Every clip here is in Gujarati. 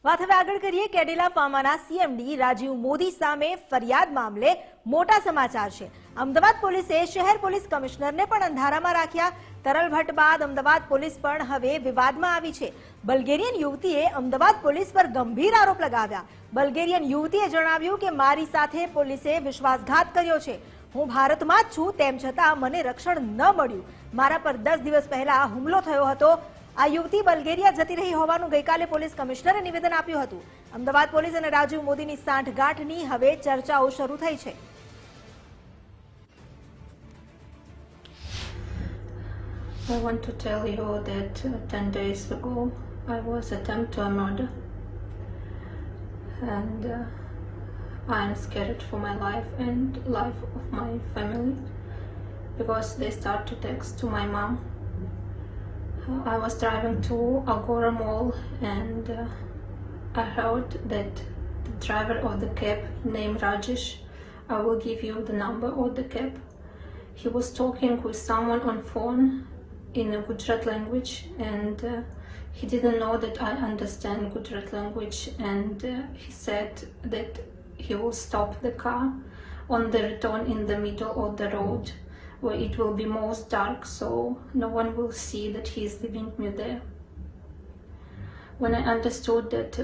વાત હવે આગળ કરીએ કેડિલા ફાર્માના સીએમડી રાજીવ મોદી સામે ફરિયાદ મામલે મોટા સમાચાર છે। અમદાવાદ પોલીસે શહેર પોલીસ કમિશનરને પણ અંધારામાં રાખ્યા। તરલ ભટ્ટ બાદ અમદાવાદ પોલીસ પણ હવે વિવાદમાં આવી છે। બલ્ગેરિયન યુવતીએ અમદાવાદ પોલીસ પર ગંભીર આરોપ લગાવ્યા। બલ્ગેરિયન યુવતીએ જણાવ્યું કે મારી સાથે પોલીસે વિશ્વાસઘાત કર્યો છે। હું ભારતમાં જ છું તેમ છતાં મને રક્ષણ ન મળ્યું। મારા પર 10 દિવસ પહેલા હુમલો થયો હતો। આ યુવતી બલ્ગેરિયા જતી રહી હોવાનું ગઈકાલે પોલીસ કમિશનરે નિવેદન આપ્યું હતું। અમદાવાદ પોલીસ અને રાજીવ મોદીની સાંઠગાંઠની હવે ચર્ચાઓ શરૂ થઈ છે। I want to tell you that 10 days ago I was attempted to a murder, and I am scared for my life and life of my family because they start to text to my mom. I was driving to Agora Mall and I heard that the driver of the cab named Rajesh, I will give you the number of the cab. He was talking with someone on phone in a Gujarat language, and he didn't know that I understand Gujarat language, and he said that he will stop the car on the return in the middle of the road where it will be most dark, so no one will see that he is leaving me there. When I understood that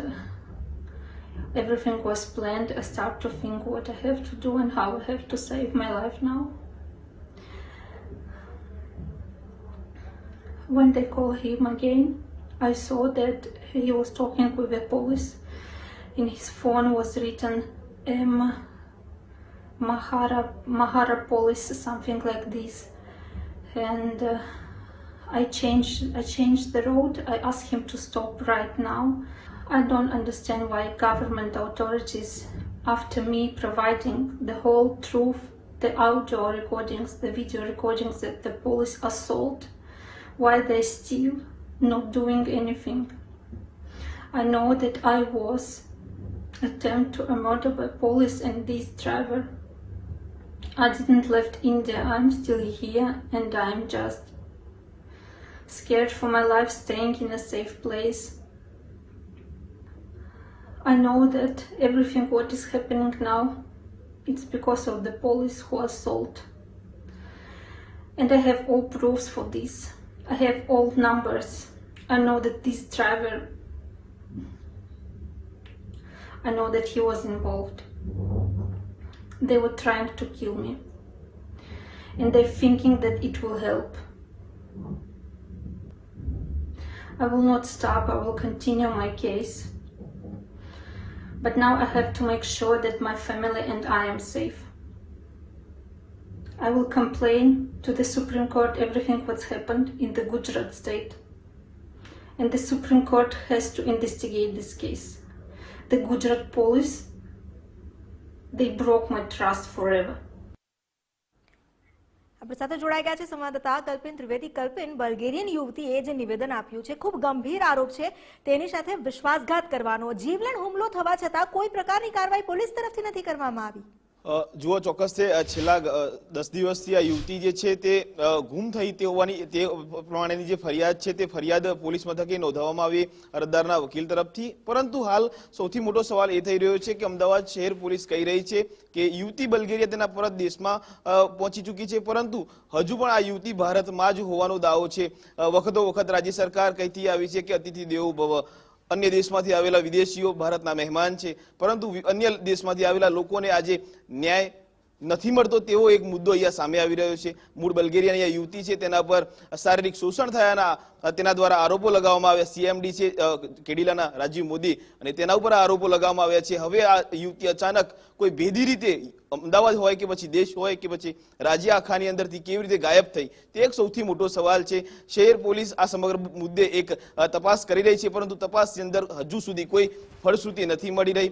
everything was planned, I started to think what I have to do and how I have to save my life now. When they called him again, I saw that he was talking with the police. In his phone was written Mahara Police, something like this. And I changed the road. I asked him to stop right now. I don't understand why government authorities, after me providing the whole truth, the audio recordings, the video recordings that the police assault, why they still not doing anything. I know that I was attempted to a murder by police and this driver. I didn't left India, I'm still here and I'm just scared for my life, staying in a safe place. I know that everything what is happening now, it's because of the police who assault. And I have all proofs for this. I have all numbers. I know that this driver, I know that he was involved. They were trying to kill me, and they're thinking that it will help. I will not stop, I will continue my case. But now I have to make sure that my family and I am safe. I will complain to the Supreme Court everything what's happened in the Gujarat state. And the Supreme Court has to investigate this case. The Gujarat police, they broke my trust forever. આપણી સાથે જોડાઈ ગયા છે સંવાદદાતા કલ્પિન ત્રિવેદી। કલ્પિન, બલ્ગેરિયન યુવતીએ જે નિવેદન આપ્યું છે ખૂબ ગંભીર આરોપ છે, તેની સાથે વિશ્વાસઘાત કરવાનો, જીવલેણ હુમલો થવા છતાં કોઈ પ્રકારની કાર્યવાહી પોલીસ તરફથી નથી કરવામાં આવી। જુઓ, ચોક્કસ છે છેલ્લા 10 દિવસથી આ યુવતી જે છે તે ગુમ થઈ તે હોવાની તે પ્રમાણેની જે ફરિયાદ છે તે ફરિયાદ પોલીસ મથકે નોંધાવવામાં આવી અરજદારના વકીલ તરફથી। પરંતુ હાલ સૌથી મોટો સવાલ એ થઈ રહ્યો છે કે અમદાવાદ શહેર પોલીસ કહી રહી છે કે યુવતી બલ્ગેરિયા તેના પરત દેશમાં પહોંચી ચૂકી છે, પરંતુ હજુ પણ આ યુવતી ભારતમાં જ હોવાનો દાવો છે। વખતો વખત રાજ્ય સરકાર કહેતી આવી છે કે અતિથિ દેવો ભવ, अन्य देशमांथी आवेला विदेशीओ भारतना मेहमान छे, परंतु अन्य देशमांथी आवेला लोकोने आजे न्याय નથી મળતો તેવો એક મુદ્દો અહીંયા સામે આવી રહ્યો છે। મૂળ બલ્ગેરિયાની આ યુવતી છે તેના પર શારીરિક શોષણ થયાના તેના દ્વારા આરોપો લગાવવામાં આવ્યા। સીએમડી છે કેડિલાના રાજીવ મોદી અને તેના ઉપર આરોપો લગાવવામાં આવ્યા છે। હવે આ યુવતી અચાનક કોઈ ભેદી રીતે અમદાવાદ હોય કે પછી દેશ હોય કે પછી રાજ્ય આખાની અંદરથી કેવી રીતે ગાયબ થઈ તે એક સૌથી મોટો સવાલ છે। શહેર પોલીસ આ સમગ્ર મુદ્દે એક તપાસ કરી રહી છે, પરંતુ તપાસની અંદર હજુ સુધી કોઈ ફળશ્રુતિ નથી મળી રહી।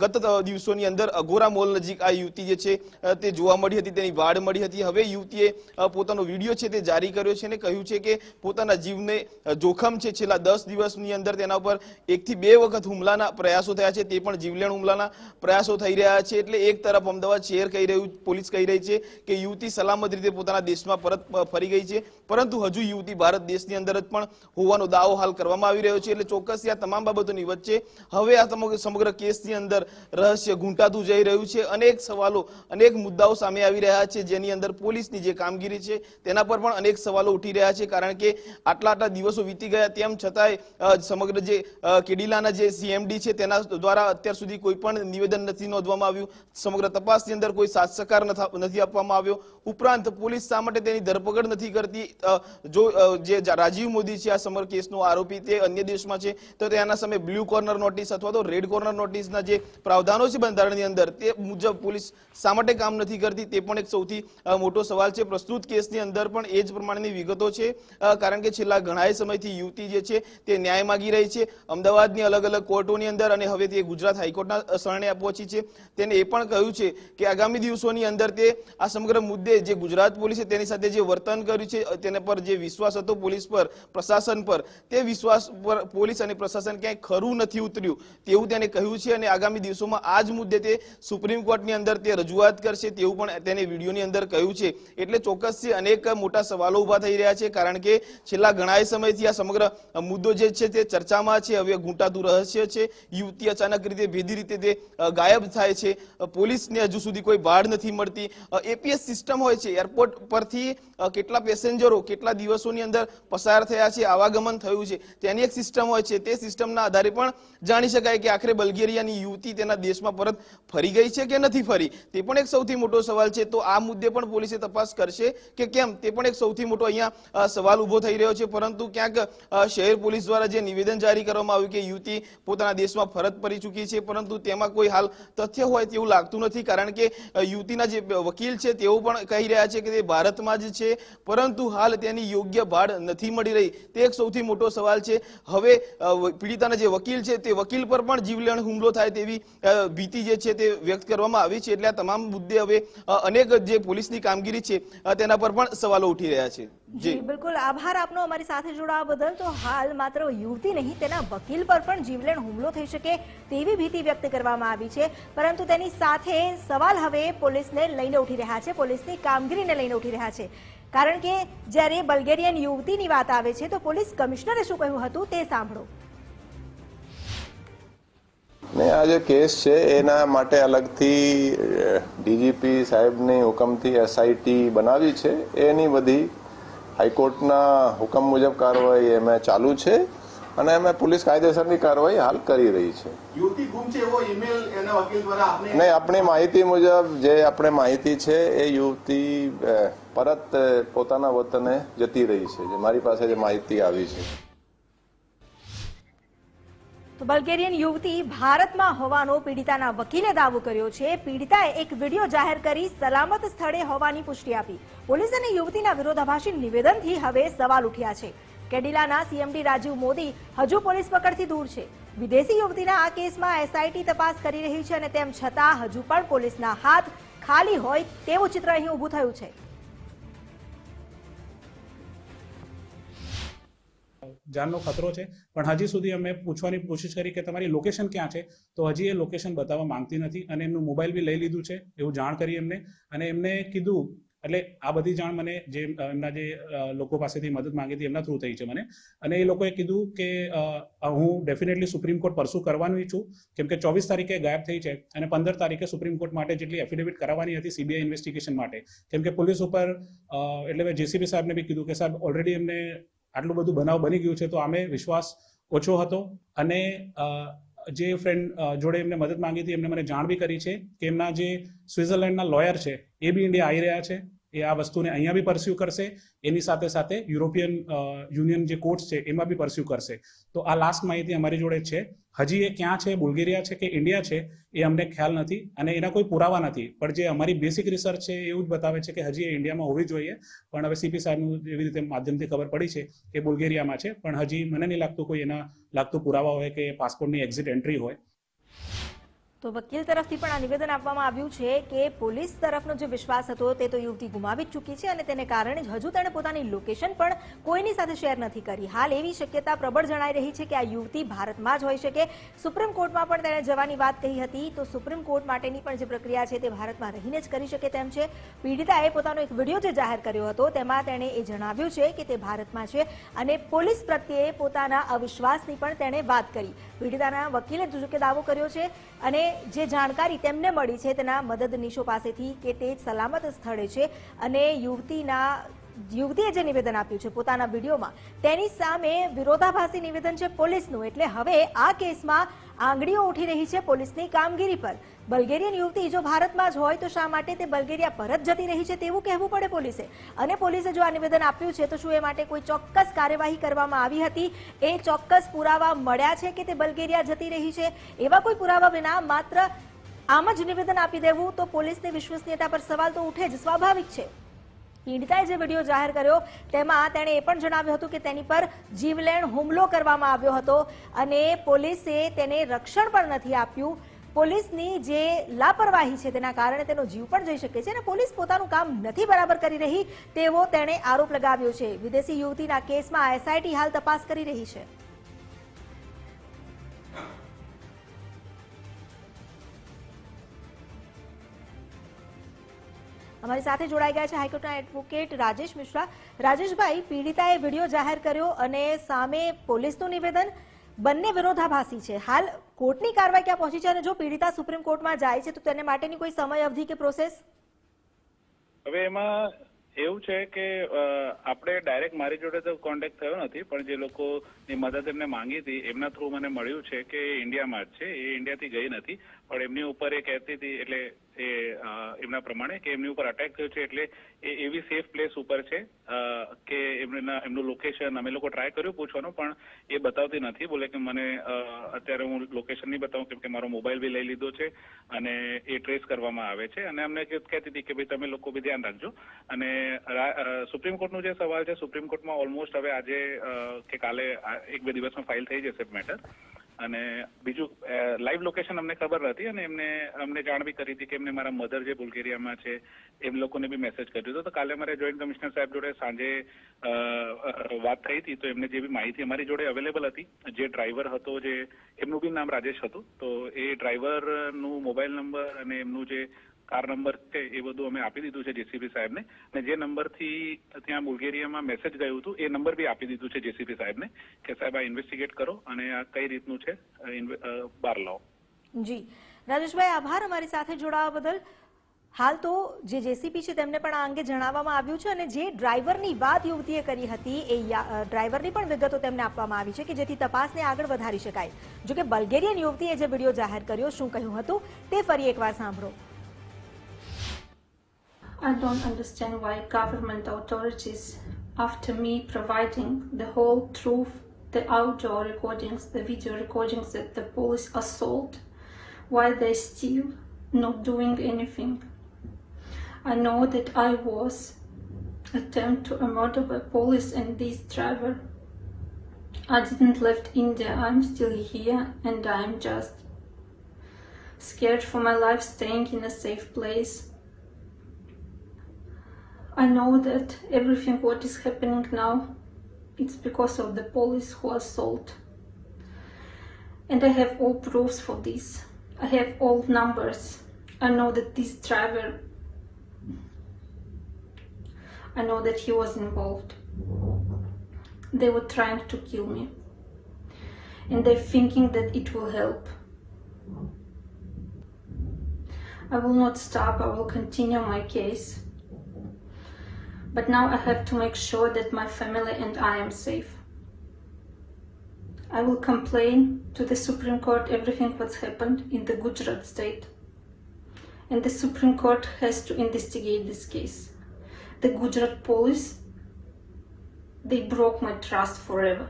ગત દિવસોની અંદર અગોરા મોલ નજીક આ યુવતી જે છે તે જોવા મળી હતી, તેની વાડ મળી હતી। હવે યુવતીએ પોતાનો વિડીયો છે તે જારી કર્યો છે અને કહ્યું છે કે પોતાના જીવને જોખમ છે। છેલ્લા 10 દિવસની અંદર તેના ઉપર 1 થી 2 વખત હુમલાના પ્રયાસો થયા છે, તે પણ જીવલેણ હુમલાના પ્રયાસો થઈ રહ્યા છે। એટલે એક એક તરફ અમદાવાદ શહેર કહી રહ્યું, પોલીસ કહી રહી છે કે યુવતી સલામત રીતે પોતાના દેશમાં પરત ફરી ગઈ છે, પરંતુ હજુ યુવતી ભારત દેશની અંદર જ પણ હોવાનો દાવો હાલ કરવામાં આવી રહ્યો છે. એટલે ચોક્કસ આ તમામ બાબતોની વચ્ચે હવે આ સમગ્ર કેસની અંદર રહસ્ય ઘૂંટાતું જઈ રહ્યું છે. અનેક સવાલો, અનેક મુદ્દાઓ સામે આવી રહ્યા છે, જેની અંદર પોલીસની જે કામગીરી છે તેના પર પણ અનેક સવાલો ઉઠી રહ્યા છે. કારણ કે આટલા દિવસો વીતી ગયા તેમ છતાંય સમગ્ર જે કેડિલાના જે CMD છે તેના દ્વારા અત્યાર સુધી કોઈ પણ નિવેદન નથી નોંધવામાં આવ્યું. સમગ્ર તપાસની અંદર કોઈ સાથ સહકાર નથી આપવામાં આવ્યો. ઉપરાંત પોલીસ શા માટે તેની ધરપકડ નથી કરતી? જો જે રાજીવ મોદી છે આ સમગ્ર કેસનો આરોપી, તે અન્ય દેશમાં છે, તો તેના સામે બ્લુ કોર્નર નોટિસ અથવા તો રેડ કોર્નર નોટિસના જે પ્રાવધાનો છે બંધારણની અંદર, તે મુજબ પોલીસ શા માટે કામ નથી કરતી? તે પણ એક સૌથી મોટો સવાલ છે. પ્રસ્તુત કેસની અંદર પણ એ જ પ્રમાણેની વિગતો છે. કારણ કે છેલ્લા ઘણા સમયથી યુવતી જે છે તે ન્યાય માંગી રહી છે અમદાવાદની અલગ અલગ કોર્ટોની અંદર, અને હવે તે ગુજરાત હાઈકોર્ટના શરણે પહોંચી છે. તેને એ પણ કહ્યું છે કે આગામી દિવસોની અંદર તે આ સમગ્ર મુદ્દે જે ગુજરાત પોલીસે તેની સાથે જે વર્તન કર્યું છે, તેને પર જે વિશ્વાસ હતો પોલીસ પર, પ્રશાસન પર, તે વિશ્વાસ પર પોલીસ અને પ્રશાસન ક્યાંય ખરું નથી ઉતર્યું તેવું તેને કહ્યું છે. અને આગામી દિવસોમાં આ જ મુદ્દે તે સુપ્રીમ કોર્ટની અંદર તે રજૂઆત કરશે તેવું પણ તેને વિડીયોની અંદર કહ્યું છે. એટલે ચોક્કસથી અનેક મોટા સવાલો ઉભા થઈ રહ્યા છે. કારણ કે છેલ્લા ઘણા સમયથી આ સમગ્ર મુદ્દો જે છે તે ચર્ચામાં છે. હવે ઘૂંટાતું રહસ્ય છે. યુવતી અચાનક રીતે ભેદી રીતે તે ગાયબ થાય છે. પોલીસને હજુ સુધી કોઈ ભાડ નથી મળતી. APS સિસ્ટમ હોય છે, એરપોર્ટ પરથી કેટલા પેસેન્જરો કેટલા દિવસોની અંદર પસાર થયા છે, આવાગમન થયું છે, તેની એક સિસ્ટમ હોય છે. તે સિસ્ટમના આધારે પણ જાણી શકાય કે આખરે બલ્ગેરિયાની યુવતી તેના દેશમાં પરત ફરી ગઈ છે કે નથી ફરી. તે પણ એક સૌથી મોટો સવાલ છે. તો આ મુદ્દે પણ પોલીસે તપાસ કરશે કે કેમ, તે પણ એક સૌથી મોટો અહીંયા સવાલ ઉભો થઈ રહ્યો છે. પરંતુ ક્યાંક શહેર પોલીસ દ્વારા જે નિવેદન જારી કરવામાં આવ્યું કે યુવતી પોતાના દેશમાં ફરજ પડી ચૂકી છે, પરંતુ તેમાં કોઈ હાલ તથ્ય હોય તેવું લાગતું નથી. કારણ કે યુવતીના જે વકીલ છે તેઓ પણ કહી રહ્યા છે કે તે ભારતમાં જ છે, પરંતુ હાલ તેની યોગ્ય ભાડ નથી મળી રહી. તે એક સૌથી મોટો સવાલ છે. હવે પીડિતાના જે વકીલ છે તે વકીલ પર પણ જીવલેણ હુમલો થાય તેવી ભીતિ જે છે તે વ્યક્ત કરવામાં આવી છે. એટલે આ તમામ મુદ્દે હવે અનેક જે પોલીસની કામગીરી છે તેના પર પણ સવાલો ઉઠી રહ્યા છે. જી બિલકુલ, આભાર આપનો અમારી સાથે જોડાવા બદલ. તો હાલ માત્ર યુવતી નહીં, તેના વકીલ પર પણ જીવલેણ હુમલો થઈ શકે તેવી ભીતિ વ્યક્ત કરવામાં આવી છે. પરંતુ તેની સાથે સવાલ હવે પોલીસને લઈને ઉઠી રહ્યા છે, પોલીસની કામગીરીને લઈને ઉઠી રહ્યા છે. કારણ કે જ્યારે બલ્ગેરિયન યુવતીની વાત આવે છે તો પોલીસ કમિશનરે શું કહ્યું હતું તે સાંભળો. ને આ જે કેસ છે એના માટે અલગથી DGP સાહેબની હુકમથી SIT બનાવી છે. એની બધી હાઈકોર્ટના હુકમ મુજબ કાર્યવાહી એમાં ચાલુ છે અને અમે પોલીસ કાયદેસરની કાર્યવાહી હાલ કરી રહી છે. યુવતી ગુમ છે એવો ઈમેલ એના વકીલ દ્વારા આપને નહીં, આપણી માહિતી મુજબ જે આપણે માહિતી છે એ યુવતી પરત પોતાના વતને જતી રહી છે, જે મારી પાસે જે માહિતી આવી છે. તો બલ્ગેરિયન યુવતી ભારતમાં હોવાનો પીડિતાના વકીલે દાવો કર્યો છે. પીડિતાએ એક વિડીયો જાહેર કરી સલામત સ્થળે હોવાની પુષ્ટિ આપી. પોલીસ અને યુવતીના વિરોધાભાસી નિવેદનથી હવે સવાલ ઉઠ્યા છે. કેડિલાના CMD રાજીવ મોદી હજુ પોલીસ પકડથી દૂર છે. વિદેશી યુવતીના આ કેસમાં SIT તપાસ કરી રહી છે અને તેમ છતાં હજુ પણ પોલીસના હાથ ખાલી હોય તેવું ચિત્ર અહીં ઊભું થયું છે. જાનનો ખતરો છે, પણ હજી સુધી અમે પૂછવાની કોશિશ કરી કે તમારી લોકેશન ક્યાં છે, તો હજી એ લોકેશન બતાવવા માંગતી નથી. અને એમનું મોબાઈલ બી લઈ લીધું છે એવું જાણ કરી એમને. અને એમને કીધું, એટલે આ બધી જાણ મને જે એમના જે લોકો પાસેથી મદદ માંગી હતી એમના થ્રુ થઈ છે મને. અને એ લોકોએ કીધું કે હું ડેફિનેટલી સુપ્રીમ કોર્ટ પરસુ કરવાનું ઈચ્છું, કેમ કે 24 તારીખે ગાયબ થઈ છે અને 15 તારીખે સુપ્રીમ કોર્ટ માટે જેટલી એફિડેવિટ કરાવવાની હતી CBI ઇન્વેસ્ટિગેશન માટે, કેમ કે પોલીસ ઉપર એટલે JCB સાહેબને બી કીધું કે સાહેબ ઓલરેડી એમને આટલું બધું બનાવ બની ગયું છે તો આમે વિશ્વાસ ઓછો હતો. અને જે ફ્રેન્ડ જોડે એમને મદદ માંગી હતી એમને મને જાણ બી કરી છે કે એમના જે સ્વિટ્ઝરલેન્ડના લોયર છે એ બી ઇન્ડિયા આવી રહ્યા છે. એ આ વસ્તુને અહીંયા બી પરસ્યુ કરશે, એની સાથે સાથે યુરોપિયન યુનિયન જે કોર્ટ્સ છે એમાં બી પરસ્યુ કરશે. તો આ લાસ્ટ માહિતી અમારી જોડે છે. હજી એ ક્યાં છે, બુલ્ગેરિયા છે કે ઇન્ડિયા છે એ અમને ખ્યાલ નથી અને એના કોઈ પુરાવા નથી. પણ જે અમારી બેસિક રિસર્ચ છે એવું જ બતાવે છે કે હજી એ ઇન્ડિયામાં હોવી જોઈએ. પણ હવે CP સાહેબનું એવી રીતે માધ્યમથી ખબર પડી છે કે બુલ્ગેરિયામાં છે, પણ હજી મને નહીં લાગતું કોઈ એના લાગતું પુરાવા હોય કે પાસપોર્ટની એક્ઝિટ એન્ટ્રી હોય. તો વકીલ તરફથી પણ આ નિવેદન આપવામાં આવ્યું છે કે પોલીસ તરફનો જે વિશ્વાસ હતો તે તો યુવતી ગુમાવી જ ચૂકી છે અને તેને કારણે જ હજુ તેણે પોતાની લોકેશન પણ કોઈની સાથે શેર નથી કરી. હાલ એવી શક્યતા પ્રબળ જણાઈ રહી છે કે આ યુવતી ભારતમાં જ હોઈ શકે. સુપ્રીમ કોર્ટમાં પણ તેણે જવાની વાત કહી હતી, તો સુપ્રીમ કોર્ટ માટેની પણ જે પ્રક્રિયા છે તે ભારતમાં રહીને જ કરી શકે તેમ છે. પીડિતાએ પોતાનો એક વિડીયો જે જાહેર કર્યો હતો તેમાં તેણે એ જણાવ્યું છે કે તે ભારતમાં છે અને પોલીસ પ્રત્યે પોતાના અવિશ્વાસની પણ તેણે વાત કરી. પીડિતાના વકીલે જોકે દાવો કર્યો છે અને જે જાણકારી તેમને મળી છે તેના મદદનીશો પાસેથી કે તે સલામત સ્થળે છે અને યુવતીએ જે નિવેદન આપ્યું છે પોતાના વિડીયોમાં તેની સામે વિરોધાભાસી નિવેદન છે પોલીસનું. એટલે હવે આ કેસમાં આંગળીઓ ઉઠી રહી છે પોલીસની કામગીરી પર. બલ્ગેરિયન યુવતી જો ભારતમાં જ હોય તો શા માટે તે બલ્ગેરિયા પરત જતી રહી છે તેવું કહેવું પડે પોલીસે. અને પોલીસે જો આ નિવેદન આપ્યું છે તો શું એ માટે કોઈ ચોક્કસ કાર્યવાહી કરવામાં આવી હતી? એ ચોક્કસ પુરાવા મળ્યા છે કે તે બલ્ગેરિયા જતી રહી છે? એવા કોઈ પુરાવા વિના માત્ર આમ જ નિવેદન આપી દેવું તો પોલીસની વિશ્વસનીયતા પર સવાલ તો ઉઠે જ, સ્વાભાવિક છે. પીડિતાએ જે વિડીયો જાહેર કર્યો તેમાં તેણે એ પણ જણાવ્યું હતું કે તેની પર જીવલેણ હુમલો કરવામાં આવ્યો હતો અને પોલીસે તેને રક્ષણ પણ નથી આપ્યું. પોલીસની જે લાપરવાહી છે તેના કારણે તેનો જીવ પણ જઈ શકે છે અને પોલીસ પોતાનું કામ નથી બરાબર કરી રહી તેવો તેણે આરોપ લગાવ્યો છે. વિદેશી યુવતીના કેસમાં SIT હાલ તપાસ કરી રહી છે. અમારી સાથે જોડાઈ ગયા છે હાઈકોર્ટના એડવોકેટ રાજેશ મિશ્રા. રાજેશભાઈ, પીડિતાએ વિડીયો જાહેર કર્યો અને સામે પોલીસનું નિવેદન, બંને વિરોધાભાસી છે. હાલ કોર્ટની કાર્યવાહી ક્યાં પહોંચી છે અને જો પીડિતા સુપ્રીમ કોર્ટમાં જાય છે તો તેને માટેની કોઈ સમય અવધિ કે પ્રોસેસ? હવે એમાં એવું છે કે આપણે ડાયરેક્ટ મારી જોડે તો કોન્ટેક્ટ થયો નથી, પણ જે લોકોની મદદ એમને માંગી હતી એમના થ્રુ મને મળ્યું છે કે ઇન્ડિયામાં જ છે. એ ઇન્ડિયાથી ગઈ નથી, પણ એમની ઉપર એ કહેતી હતી એટલે એ એમના પ્રમાણે કે એમની ઉપર અટેક થયો છે એટલે એ એવી સેફ પ્લેસ ઉપર છે કે એમનું લોકેશન અમે લોકો ટ્રાય કર્યું પૂછવાનું પણ એ બતાવતી નથી. બોલે કે મને અત્યારે હું લોકેશન નહીં બતાવું કેમ કે મારો મોબાઈલ બી લઈ લીધો છે અને એ ટ્રેસ કરવામાં આવે છે. અને અમને કહેતી હતી કે ભાઈ તમે લોકો બી ધ્યાન રાખજો. અને સુપ્રીમ કોર્ટનો જે સવાલ છે, સુપ્રીમ કોર્ટમાં ઓલમોસ્ટ હવે આજે કે કાલે 1-2 દિવસમાં ફાઇલ થઈ જશે મેટર. અને બીજું લાઈવ લોકેશન અમને ખબર નથી અને અમને જાણ બી કરી હતી કે એમને મારા મધર જે બુલ્ગેરિયામાં છે એમ લોકોને બી મેસેજ કર્યો હતો. તો કાલે અમારે જોઈન્ટ કમિશનર સાહેબ જોડે સાંજે વાત થઈ હતી તો એમને જે બી માહિતી અમારી જોડે અવેલેબલ હતી, જે ડ્રાઈવર હતો જે એમનું બી નામ રાજેશ હતું, તો એ ડ્રાઈવરનું મોબાઈલ નંબર અને એમનું જે કાર નંબર છે એ બધું અમે આપી દીધું છે જેસીપી સાહેબને. અને જે નંબરથી ત્યાં બુલ્ગેરિયામાં મેસેજ ગયું હતું એ નંબર બી આપી દીધું છે જેસીપી સાહેબને કે સાહેબ આ ઇન્વેસ્ટિગેટ કરો અને આ કઈ રીતનું છે બહાર લાવો. જી રાજેશભાઈ, આભાર અમારી સાથે જોડાવા બદલ. હાલ તો જે જેસીપી છે તેમને પણ આ અંગે જણાવવામાં આવ્યું છે અને જે ડ્રાઈવરની વાત યુવતીએ કરી હતી એ ડ્રાઈવરની પણ વિગતો તેમને આપવામાં આવી છે કે જેથી તપાસને આગળ વધારી શકાય. જોકે બલ્ગેરિયન યુવતીએ જે વિડીયો જાહેર કર્યો શું કહ્યું હતું તે ફરી એકવાર સાંભળો. I don't understand why government authorities, after me providing the whole truth, the audio recordings, the video recordings that the police assault, why they still not doing anything. I know that I was attempted to murder by police and this driver. I didn't left India, I'm still here and I'm just scared for my life staying in a safe place. I know that everything what is happening now, it's because of the police who assault. And I have all proofs for this. I have all numbers. I know that this driver, I know that he was involved. They were trying to kill me. And they're thinking that it will help. I will not stop. I will continue my case. But now I have to make sure that my family and I am safe. I will complain to the Supreme Court everything what's happened in the Gujarat state. And the Supreme Court has to investigate this case. The Gujarat police, they broke my trust forever.